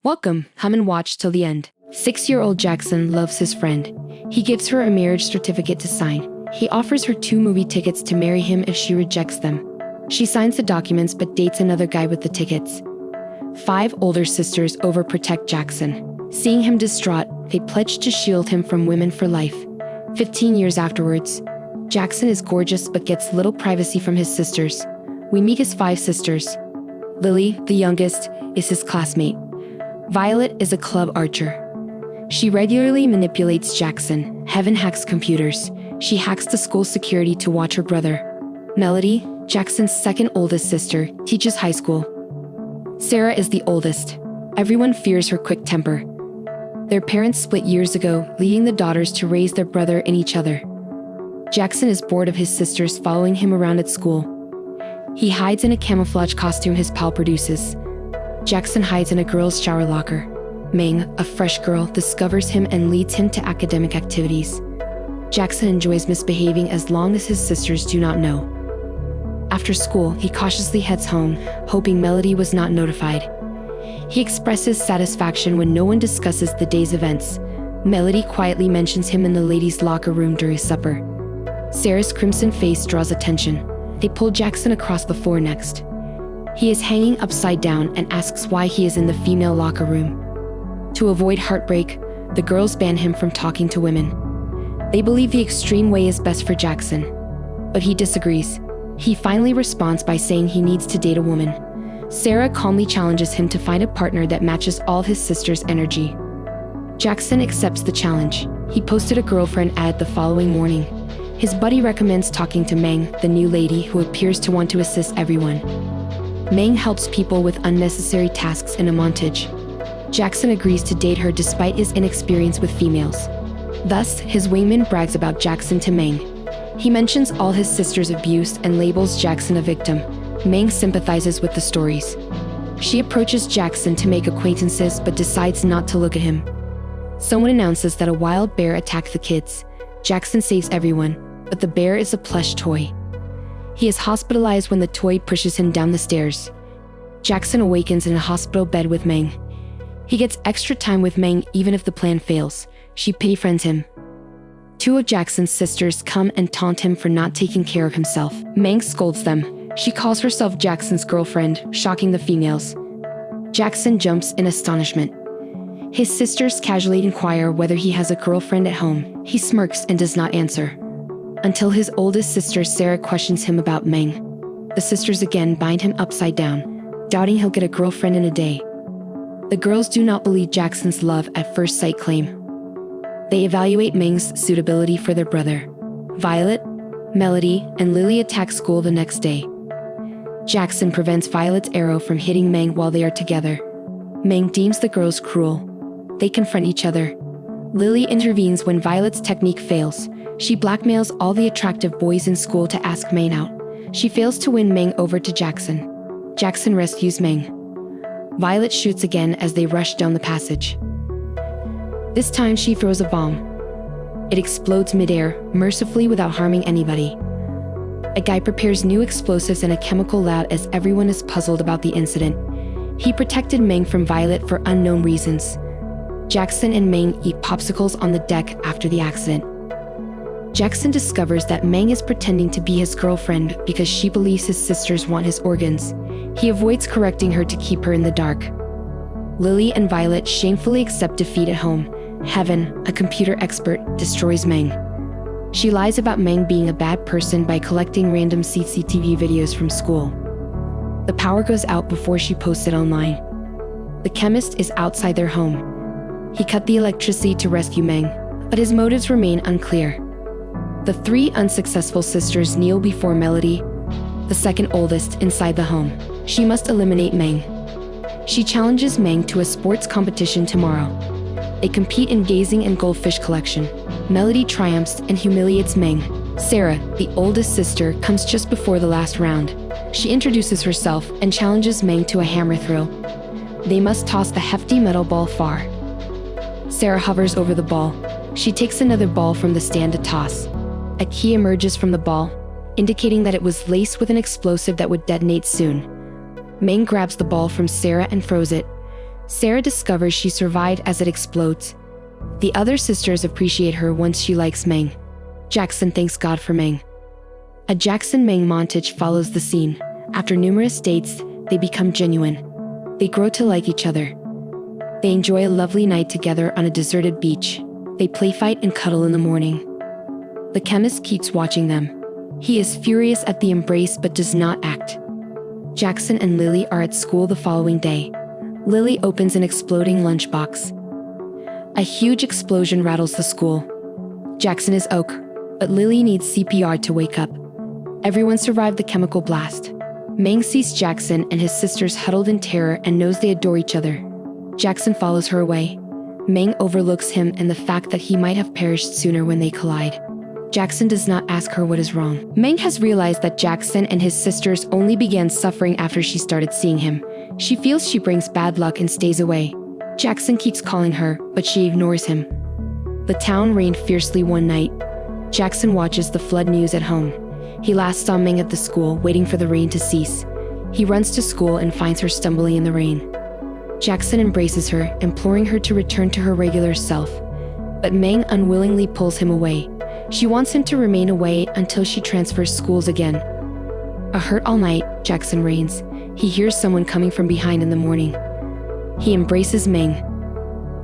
Welcome, come and watch till the end. 6-year-old Jackson loves his friend. He gives her a marriage certificate to sign. He offers her 2 movie tickets to marry him if she rejects them. She signs the documents but dates another guy with the tickets. 5 older sisters overprotect Jackson. Seeing him distraught, they pledge to shield him from women for life. 15 years afterwards, Jackson is gorgeous but gets little privacy from his sisters. We meet his 5 sisters. Lily, the youngest, is his classmate. Violet is a club archer. She regularly manipulates Jackson. Heaven hacks computers. She hacks the school security to watch her brother. Melody, Jackson's second oldest sister, teaches high school. Sarah is the oldest. Everyone fears her quick temper. Their parents split years ago, leaving the daughters to raise their brother and each other. Jackson is bored of his sisters following him around at school. He hides in a camouflage costume his pal produces. Jackson hides in a girl's shower locker. Meng, a fresh girl, discovers him and leads him to academic activities. Jackson enjoys misbehaving as long as his sisters do not know. After school, he cautiously heads home, hoping Melody was not notified. He expresses satisfaction when no one discusses the day's events. Melody quietly mentions him in the ladies' locker room during supper. Sarah's crimson face draws attention. They pull Jackson across the floor next. He is hanging upside down and asks why he is in the female locker room. To avoid heartbreak, the girls ban him from talking to women. They believe the extreme way is best for Jackson, but he disagrees. He finally responds by saying he needs to date a woman. Sarah calmly challenges him to find a partner that matches all of his sisters' energy. Jackson accepts the challenge. He posted a girlfriend ad the following morning. His buddy recommends talking to Meng, the new lady who appears to want to assist everyone. Meng helps people with unnecessary tasks in a montage. Jackson agrees to date her despite his inexperience with females. Thus, his wingman brags about Jackson to Meng. He mentions all his sisters' abuse and labels Jackson a victim. Meng sympathizes with the stories. She approaches Jackson to make acquaintances but decides not to look at him. Someone announces that a wild bear attacked the kids. Jackson saves everyone, but the bear is a plush toy. He is hospitalized when the toy pushes him down the stairs. Jackson awakens in a hospital bed with Meng. He gets extra time with Meng even if the plan fails. She befriends him. 2 of Jackson's sisters come and taunt him for not taking care of himself. Meng scolds them. She calls herself Jackson's girlfriend, shocking the females. Jackson jumps in astonishment. His sisters casually inquire whether he has a girlfriend at home. He smirks and does not answer. Until his oldest sister Sarah questions him about Meng. The sisters again bind him upside down, doubting he'll get a girlfriend in a day. The girls do not believe Jackson's love at first sight claim. They evaluate Meng's suitability for their brother. Violet, Melody, and Lily attack school the next day. Jackson prevents Violet's arrow from hitting Meng while they are together. Meng deems the girls cruel. They confront each other. Lily intervenes when Violet's technique fails. She blackmails all the attractive boys in school to ask Meng out. She fails to win Meng over to Jackson. Jackson rescues Meng. Violet shoots again as they rush down the passage. This time she throws a bomb. It explodes midair, mercifully without harming anybody. A guy prepares new explosives in a chemical lab as everyone is puzzled about the incident. He protected Meng from Violet for unknown reasons. Jackson and Meng eat popsicles on the deck after the accident. Jackson discovers that Meng is pretending to be his girlfriend because she believes his sisters want his organs. He avoids correcting her to keep her in the dark. Lily and Violet shamefully accept defeat at home. Heaven, a computer expert, destroys Meng. She lies about Meng being a bad person by collecting random CCTV videos from school. The power goes out before she posts it online. The chemist is outside their home. He cut the electricity to rescue Meng, but his motives remain unclear. The 3 unsuccessful sisters kneel before Melody, the second oldest, inside the home. She must eliminate Meng. She challenges Meng to a sports competition tomorrow. They compete in gazing and goldfish collection. Melody triumphs and humiliates Meng. Sarah, the oldest sister, comes just before the last round. She introduces herself and challenges Meng to a hammer throw. They must toss the hefty metal ball far. Sarah hovers over the ball. She takes another ball from the stand to toss. A key emerges from the ball, indicating that it was laced with an explosive that would detonate soon. Meng grabs the ball from Sarah and throws it. Sarah discovers she survived as it explodes. The other sisters appreciate her once she likes Meng. Jackson thanks God for Meng. A Jackson-Meng montage follows the scene. After numerous dates, they become genuine. They grow to like each other. They enjoy a lovely night together on a deserted beach. They play fight and cuddle in the morning. The chemist keeps watching them. He is furious at the embrace but does not act. Jackson and Lily are at school the following day. Lily opens an exploding lunchbox. A huge explosion rattles the school. Jackson is OK, but Lily needs CPR to wake up. Everyone survived the chemical blast. Meng sees Jackson and his sisters huddled in terror and knows they adore each other. Jackson follows her away. Meng overlooks him and the fact that he might have perished sooner when they collide. Jackson does not ask her what is wrong. Meng has realized that Jackson and his sisters only began suffering after she started seeing him. She feels she brings bad luck and stays away. Jackson keeps calling her, but she ignores him. The town rained fiercely one night. Jackson watches the flood news at home. He last saw Meng at the school, waiting for the rain to cease. He runs to school and finds her stumbling in the rain. Jackson embraces her, imploring her to return to her regular self. But Meng unwillingly pulls him away. She wants him to remain away until she transfers schools again. A hurt all night, Jackson reigns. He hears someone coming from behind in the morning. He embraces Meng.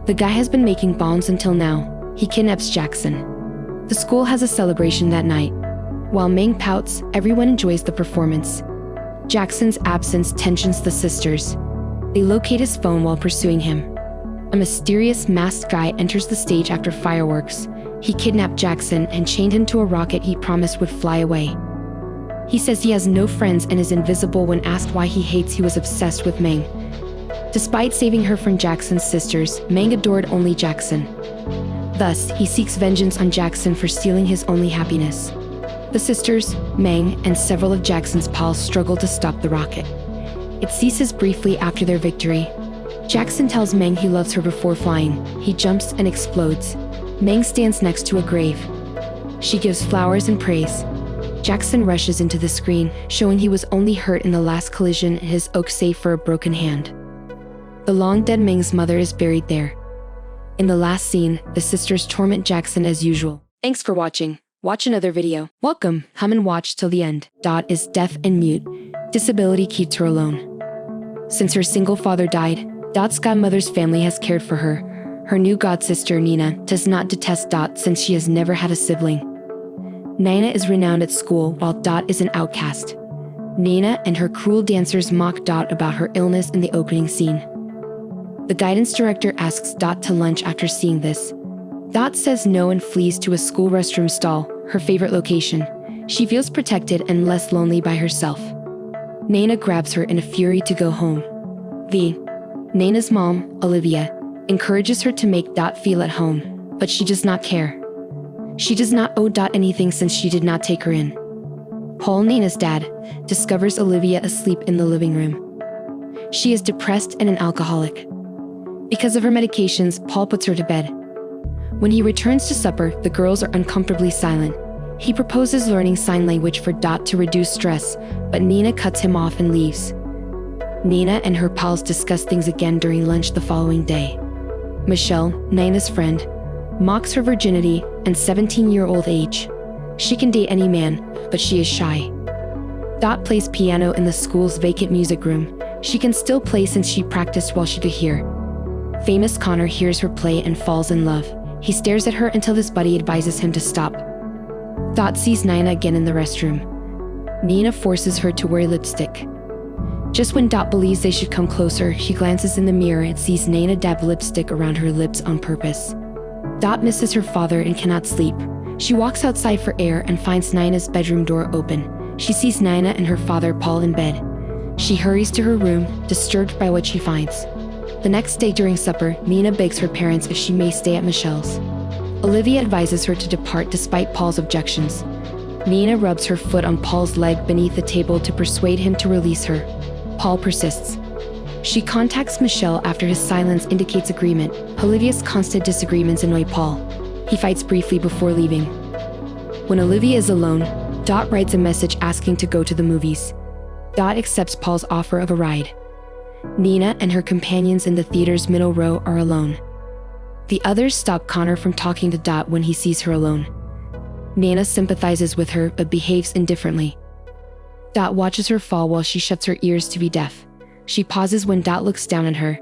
The guy has been making bombs until now. He kidnaps Jackson. The school has a celebration that night. While Meng pouts, everyone enjoys the performance. Jackson's absence tensions the sisters. They locate his phone while pursuing him. A mysterious masked guy enters the stage after fireworks. He kidnapped Jackson and chained him to a rocket he promised would fly away. He says he has no friends and is invisible. When asked why he hates, he was obsessed with Meng. Despite saving her from Jackson's sisters, Meng adored only Jackson. Thus, he seeks vengeance on Jackson for stealing his only happiness. The sisters, Meng, and several of Jackson's pals struggle to stop the rocket. It ceases briefly after their victory. Jackson tells Meng he loves her before flying. He jumps and explodes. Meng stands next to a grave. She gives flowers and praise. Jackson rushes into the screen, showing he was only hurt in the last collision and his oak save for a broken hand. The long-dead Meng's mother is buried there. In the last scene, the sisters torment Jackson as usual. Thanks for watching. Watch another video. Welcome. Come and watch till the end. Dot is deaf and mute. Disability keeps her alone. Since her single father died, Dot's godmother's family has cared for her. Her new godsister, Nina, does not detest Dot since she has never had a sibling. Nina is renowned at school while Dot is an outcast. Nina and her cruel dancers mock Dot about her illness in the opening scene. The guidance director asks Dot to lunch after seeing this. Dot says no and flees to a school restroom stall, her favorite location. She feels protected and less lonely by herself. Nina grabs her in a fury to go home. Nina's mom, Olivia, encourages her to make Dot feel at home, but she does not care. She does not owe Dot anything since she did not take her in. Paul, Nina's dad, discovers Olivia asleep in the living room. She is depressed and an alcoholic. Because of her medications, Paul puts her to bed. When he returns to supper, the girls are uncomfortably silent. He proposes learning sign language for Dot to reduce stress, but Nina cuts him off and leaves. Nina and her pals discuss things again during lunch the following day. Michelle, Nina's friend, mocks her virginity and 17-year-old age. She can date any man, but she is shy. Dot plays piano in the school's vacant music room. She can still play since she practiced while she could hear. Famous Connor hears her play and falls in love. He stares at her until his buddy advises him to stop. Dot sees Nina again in the restroom. Nina forces her to wear lipstick. Just when Dot believes they should come closer, she glances in the mirror and sees Nina dab lipstick around her lips on purpose. Dot misses her father and cannot sleep. She walks outside for air and finds Nina's bedroom door open. She sees Nina and her father Paul in bed. She hurries to her room, disturbed by what she finds. The next day during supper, Nina begs her parents if she may stay at Michelle's. Olivia advises her to depart despite Paul's objections. Nina rubs her foot on Paul's leg beneath the table to persuade him to release her. Paul persists. She contacts Michelle after his silence indicates agreement. Olivia's constant disagreements annoy Paul. He fights briefly before leaving. When Olivia is alone, Dot writes a message asking to go to the movies. Dot accepts Paul's offer of a ride. Nina and her companions in the theater's middle row are alone. The others stop Connor from talking to Dot when he sees her alone. Nana sympathizes with her but behaves indifferently. Dot watches her fall while she shuts her ears to be deaf. She pauses when Dot looks down at her.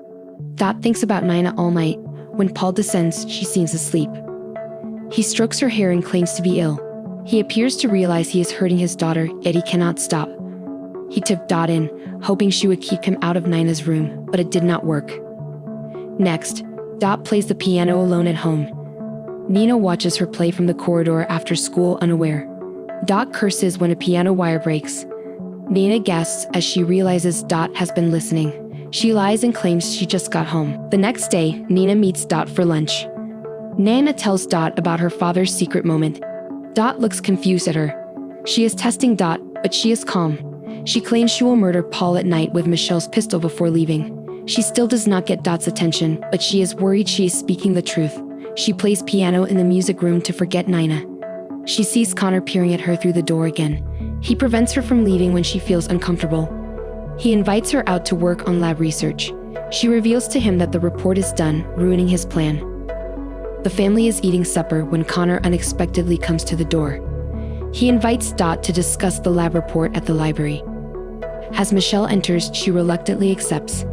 Dot thinks about Nina all night. When Paul descends, she seems asleep. He strokes her hair and claims to be ill. He appears to realize he is hurting his daughter, yet he cannot stop. He took Dot in, hoping she would keep him out of Nina's room, but it did not work. Next, Dot plays the piano alone at home. Nina watches her play from the corridor after school unaware. Dot curses when a piano wire breaks. Nina gasps as she realizes Dot has been listening. She lies and claims she just got home. The next day, Nina meets Dot for lunch. Nana tells Dot about her father's secret moment. Dot looks confused at her. She is testing Dot, but she is calm. She claims she will murder Paul at night with Michelle's pistol before leaving. She still does not get Dot's attention, but she is worried she is speaking the truth. She plays piano in the music room to forget Nina. She sees Connor peering at her through the door again. He prevents her from leaving when she feels uncomfortable. He invites her out to work on lab research. She reveals to him that the report is done, ruining his plan. The family is eating supper when Connor unexpectedly comes to the door. He invites Dot to discuss the lab report at the library. As Michelle enters, she reluctantly accepts.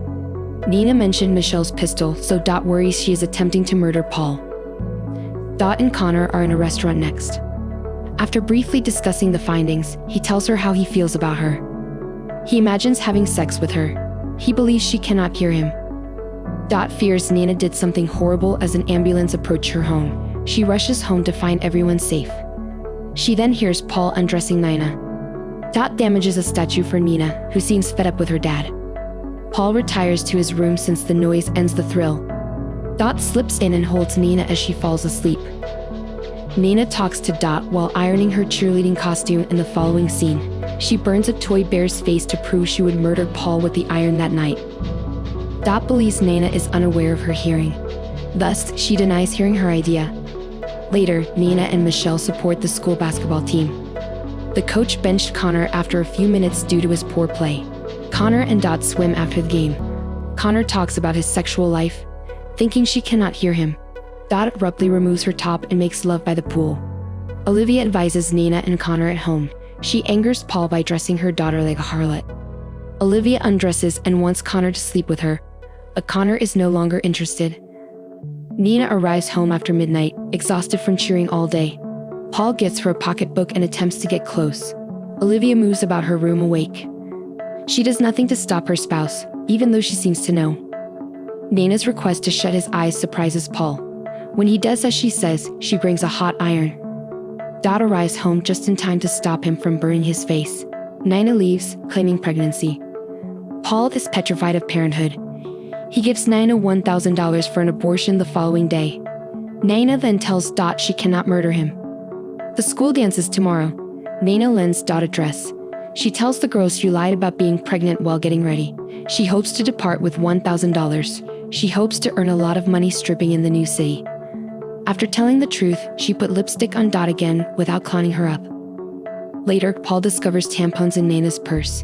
Nina mentioned Michelle's pistol, so Dot worries she is attempting to murder Paul. Dot and Connor are in a restaurant next. After briefly discussing the findings, he tells her how he feels about her. He imagines having sex with her. He believes she cannot hear him. Dot fears Nina did something horrible as an ambulance approached her home. She rushes home to find everyone safe. She then hears Paul undressing Nina. Dot damages a statue for Nina, who seems fed up with her dad. Paul retires to his room since the noise ends the thrill. Dot slips in and holds Nina as she falls asleep. Nina talks to Dot while ironing her cheerleading costume in the following scene. She burns a toy bear's face to prove she would murder Paul with the iron that night. Dot believes Nina is unaware of her hearing. Thus, she denies hearing her idea. Later, Nina and Michelle support the school basketball team. The coach benched Connor after a few minutes due to his poor play. Connor and Dot swim after the game. Connor talks about his sexual life. Thinking she cannot hear him, Dot abruptly removes her top and makes love by the pool. Olivia advises Nina and Connor at home. She angers Paul by dressing her daughter like a harlot. Olivia undresses and wants Connor to sleep with her, but Connor is no longer interested. Nina arrives home after midnight, exhausted from cheering all day. Paul gets her a pocketbook and attempts to get close. Olivia moves about her room awake. She does nothing to stop her spouse, even though she seems to know. Nina's request to shut his eyes surprises Paul. When he does as she says, she brings a hot iron. Dot arrives home just in time to stop him from burning his face. Nina leaves, claiming pregnancy. Paul is petrified of parenthood. He gives Nina $1,000 for an abortion the following day. Nina then tells Dot she cannot murder him. The school dance is tomorrow. Nina lends Dot a dress. She tells the girls she lied about being pregnant while getting ready. She hopes to depart with $1,000. She hopes to earn a lot of money stripping in the new city. After telling the truth, she put lipstick on Dot again without clowning her up. Later, Paul discovers tampons in Nina's purse.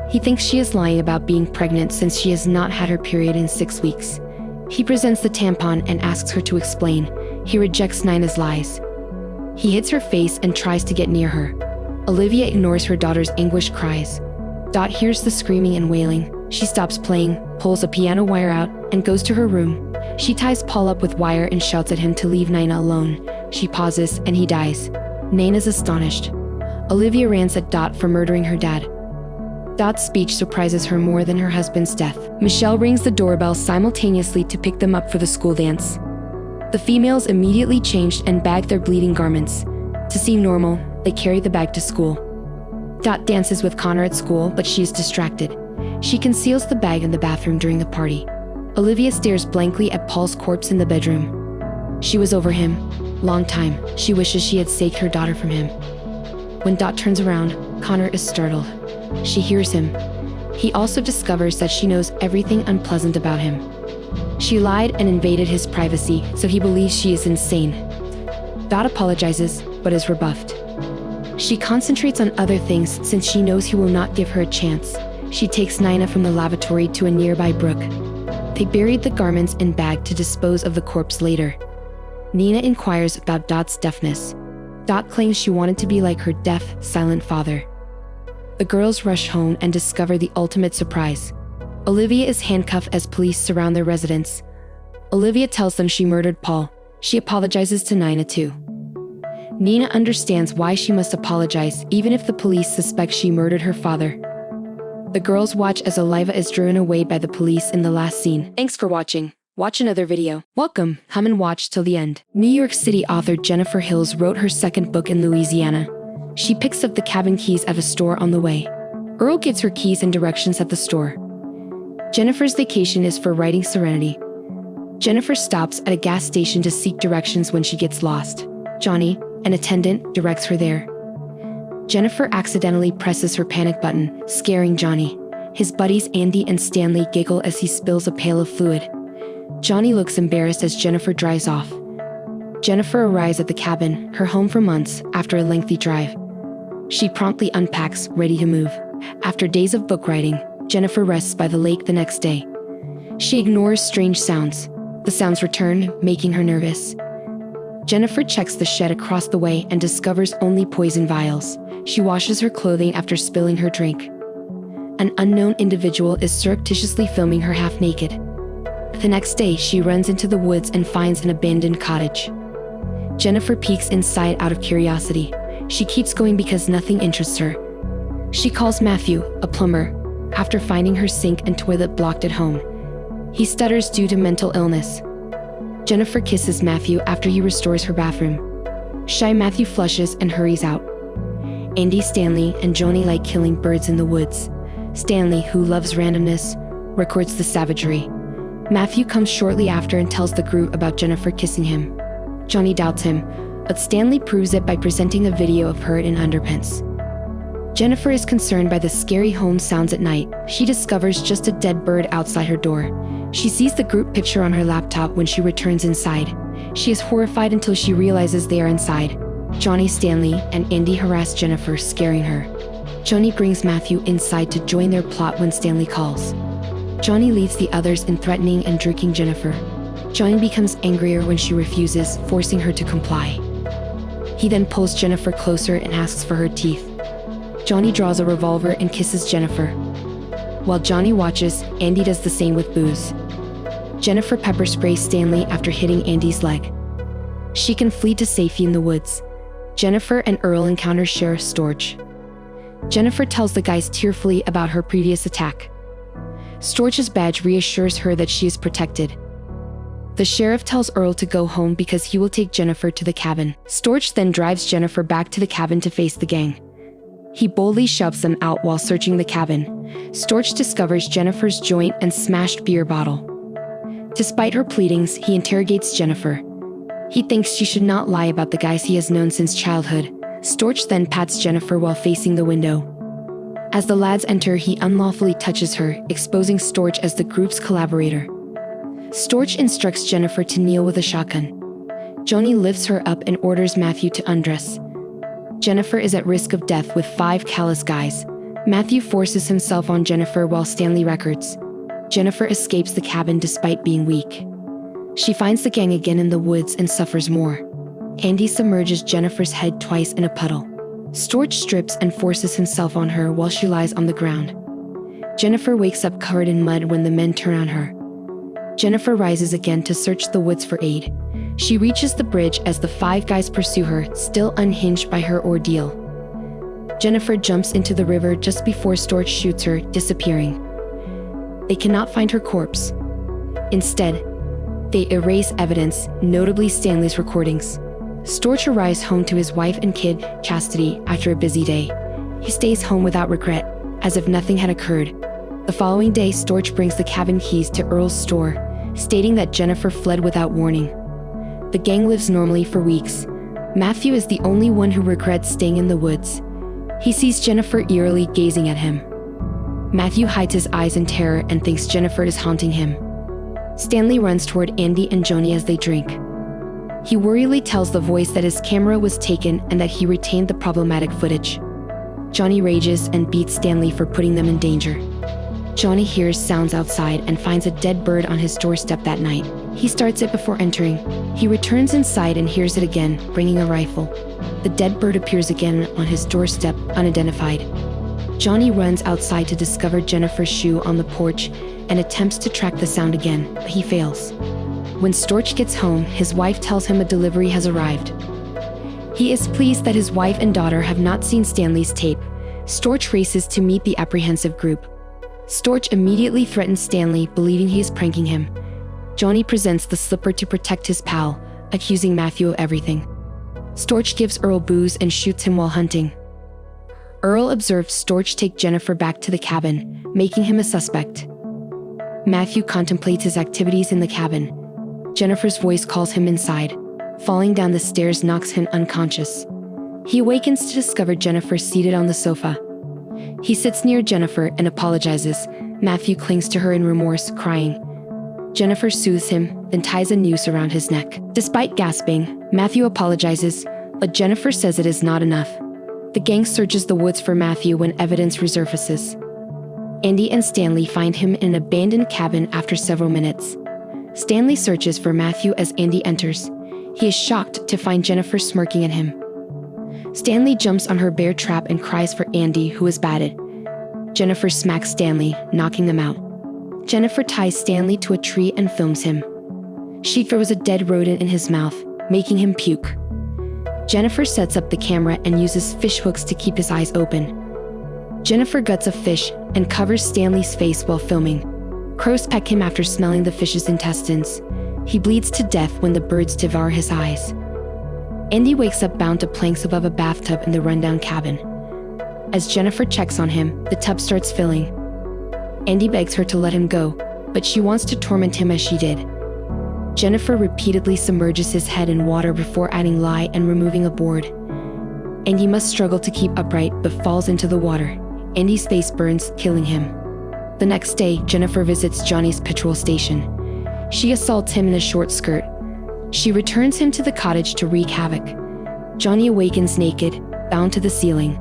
He thinks she is lying about being pregnant since she has not had her period in 6 weeks. He presents the tampon and asks her to explain. He rejects Nina's lies. He hits her face and tries to get near her. Olivia ignores her daughter's anguished cries. Dot hears the screaming and wailing. She stops playing, pulls a piano wire out, and goes to her room. She ties Paul up with wire and shouts at him to leave Nina alone. She pauses, and he dies. Nina's astonished. Olivia rants at Dot for murdering her dad. Dot's speech surprises her more than her husband's death. Michelle rings the doorbell simultaneously to pick them up for the school dance. The females immediately changed and bagged their bleeding garments. To seem normal, they carry the bag to school. Dot dances with Connor at school, but she is distracted. She conceals the bag in the bathroom during the party. Olivia stares blankly at Paul's corpse in the bedroom. She was over him. Long time. She wishes she had saved her daughter from him. When Dot turns around, Connor is startled. She hears him. He also discovers that she knows everything unpleasant about him. She lied and invaded his privacy, so he believes she is insane. Dot apologizes, but is rebuffed. She concentrates on other things since she knows he will not give her a chance. She takes Nina from the lavatory to a nearby brook. They buried the garments in bag to dispose of the corpse later. Nina inquires about Dot's deafness. Dot claims she wanted to be like her deaf, silent father. The girls rush home and discover the ultimate surprise. Olivia is handcuffed as police surround their residence. Olivia tells them she murdered Paul. She apologizes to Nina too. Nina understands why she must apologize, even if the police suspect she murdered her father. The girls watch as Oliva is driven away by the police in the last scene. Thanks for watching. Watch another video. Welcome. Come and watch till the end. New York City author Jennifer Hills wrote her second book in Louisiana. She picks up the cabin keys at a store on the way. Earl gives her keys and directions at the store. Jennifer's vacation is for writing Serenity. Jennifer stops at a gas station to seek directions when she gets lost. Johnny, an attendant, directs her there. Jennifer accidentally presses her panic button, scaring Johnny. His buddies Andy and Stanley giggle as he spills a pail of fluid. Johnny looks embarrassed as Jennifer drives off. Jennifer arrives at the cabin, her home for months, after a lengthy drive. She promptly unpacks, ready to move. After days of book writing, Jennifer rests by the lake the next day. She ignores strange sounds. The sounds return, making her nervous. Jennifer checks the shed across the way and discovers only poison vials. She washes her clothing after spilling her drink. An unknown individual is surreptitiously filming her half naked. The next day, she runs into the woods and finds an abandoned cottage. Jennifer peeks inside out of curiosity. She keeps going because nothing interests her. She calls Matthew, a plumber, after finding her sink and toilet blocked at home. He stutters due to mental illness. Jennifer kisses Matthew after he restores her bathroom. Shy Matthew flushes and hurries out. Andy, Stanley, and Joni like killing birds in the woods. Stanley, who loves randomness, records the savagery. Matthew comes shortly after and tells the group about Jennifer kissing him. Johnny doubts him, but Stanley proves it by presenting a video of her in underpants. Jennifer is concerned by the scary home sounds at night. She discovers just a dead bird outside her door. She sees the group picture on her laptop when she returns inside. She is horrified until she realizes they are inside. Johnny, Stanley, and Andy harass Jennifer, scaring her. Johnny brings Matthew inside to join their plot when Stanley calls. Johnny leaves the others in threatening and drinking Jennifer. Johnny becomes angrier when she refuses, forcing her to comply. He then pulls Jennifer closer and asks for her teeth. Johnny draws a revolver and kisses Jennifer. While Johnny watches, Andy does the same with booze. Jennifer pepper sprays Stanley after hitting Andy's leg. She can flee to safety in the woods. Jennifer and Earl encounter Sheriff Storch. Jennifer tells the guys tearfully about her previous attack. Storch's badge reassures her that she is protected. The sheriff tells Earl to go home because he will take Jennifer to the cabin. Storch then drives Jennifer back to the cabin to face the gang. He boldly shoves them out while searching the cabin. Storch discovers Jennifer's joint and smashed beer bottle. Despite her pleadings, he interrogates Jennifer. He thinks she should not lie about the guys he has known since childhood. Storch then pats Jennifer while facing the window. As the lads enter, he unlawfully touches her, exposing Storch as the group's collaborator. Storch instructs Jennifer to kneel with a shotgun. Joni lifts her up and orders Matthew to undress. Jennifer is at risk of death with 5 callous guys. Matthew forces himself on Jennifer while Stanley records. Jennifer escapes the cabin despite being weak. She finds the gang again in the woods and suffers more. Andy submerges Jennifer's head twice in a puddle. Storch strips and forces himself on her while she lies on the ground. Jennifer wakes up covered in mud when the men turn on her. Jennifer rises again to search the woods for aid. She reaches the bridge as the 5 guys pursue her, still unhinged by her ordeal. Jennifer jumps into the river just before Storch shoots her, disappearing. They cannot find her corpse. Instead, they erase evidence, notably Stanley's recordings. Storch arrives home to his wife and kid, Chastity, after a busy day. He stays home without regret, as if nothing had occurred. The following day, Storch brings the cabin keys to Earl's store, stating that Jennifer fled without warning. The gang lives normally for weeks. Matthew is the only one who regrets staying in the woods. He sees Jennifer eerily gazing at him. Matthew hides his eyes in terror and thinks Jennifer is haunting him. Stanley runs toward Andy and Joni as they drink. He worriedly tells the voice that his camera was taken and that he retained the problematic footage. Johnny rages and beats Stanley for putting them in danger. Johnny hears sounds outside and finds a dead bird on his doorstep that night. He starts it before entering. He returns inside and hears it again, bringing a rifle. The dead bird appears again on his doorstep, unidentified. Johnny runs outside to discover Jennifer's shoe on the porch and attempts to track the sound again, but he fails. When Storch gets home, his wife tells him a delivery has arrived. He is pleased that his wife and daughter have not seen Stanley's tape. Storch races to meet the apprehensive group. Storch immediately threatens Stanley, believing he is pranking him. Johnny presents the slipper to protect his pal, accusing Matthew of everything. Storch gives Earl booze and shoots him while hunting. Earl observes Storch take Jennifer back to the cabin, making him a suspect. Matthew contemplates his activities in the cabin. Jennifer's voice calls him inside. Falling down the stairs knocks him unconscious. He awakens to discover Jennifer seated on the sofa. He sits near Jennifer and apologizes. Matthew clings to her in remorse, crying. Jennifer soothes him, then ties a noose around his neck. Despite gasping, Matthew apologizes, but Jennifer says it is not enough. The gang searches the woods for Matthew when evidence resurfaces. Andy and Stanley find him in an abandoned cabin after several minutes. Stanley searches for Matthew as Andy enters. He is shocked to find Jennifer smirking at him. Stanley jumps on her bear trap and cries for Andy, who is batted. Jennifer smacks Stanley, knocking them out. Jennifer ties Stanley to a tree and films him. She throws a dead rodent in his mouth, making him puke. Jennifer sets up the camera and uses fish hooks to keep his eyes open. Jennifer guts a fish and covers Stanley's face while filming. Crows peck him after smelling the fish's intestines. He bleeds to death when the birds devour his eyes. Andy wakes up bound to planks above a bathtub in the rundown cabin. As Jennifer checks on him, the tub starts filling. Andy begs her to let him go, but she wants to torment him as she did. Jennifer repeatedly submerges his head in water before adding lye and removing a board. Andy must struggle to keep upright but falls into the water. Andy's face burns, killing him. The next day, Jennifer visits Johnny's petrol station. She assaults him in a short skirt. She returns him to the cottage to wreak havoc. Johnny awakens naked, bound to the ceiling.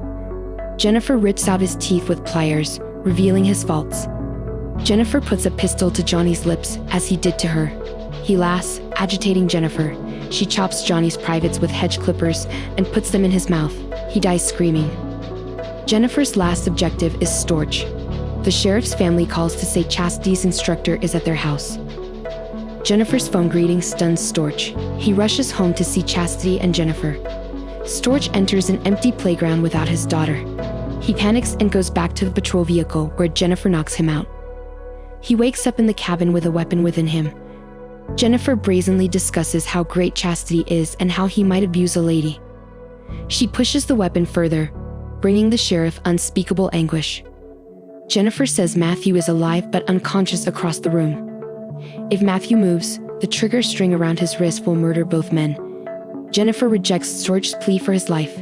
Jennifer rips out his teeth with pliers, revealing his faults. Jennifer puts a pistol to Johnny's lips, as he did to her. He laughs, agitating Jennifer. She chops Johnny's privates with hedge clippers and puts them in his mouth. He dies screaming. Jennifer's last objective is Storch. The sheriff's family calls to say Chastity's instructor is at their house. Jennifer's phone greeting stuns Storch. He rushes home to see Chastity and Jennifer. Storch enters an empty playground without his daughter. He panics and goes back to the patrol vehicle, where Jennifer knocks him out. He wakes up in the cabin with a weapon within him. Jennifer brazenly discusses how great Chastity is and how he might abuse a lady. She pushes the weapon further, bringing the sheriff unspeakable anguish. Jennifer says Matthew is alive but unconscious across the room. If Matthew moves, the trigger string around his wrist will murder both men. Jennifer rejects Storch's plea for his life.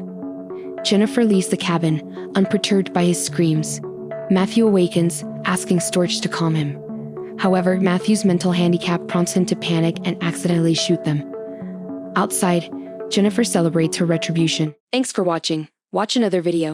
Jennifer leaves the cabin, unperturbed by his screams. Matthew awakens, asking Storch to calm him. However, Matthew's mental handicap prompts him to panic and accidentally shoot them. Outside, Jennifer celebrates her retribution. Thanks for watching. Watch another video.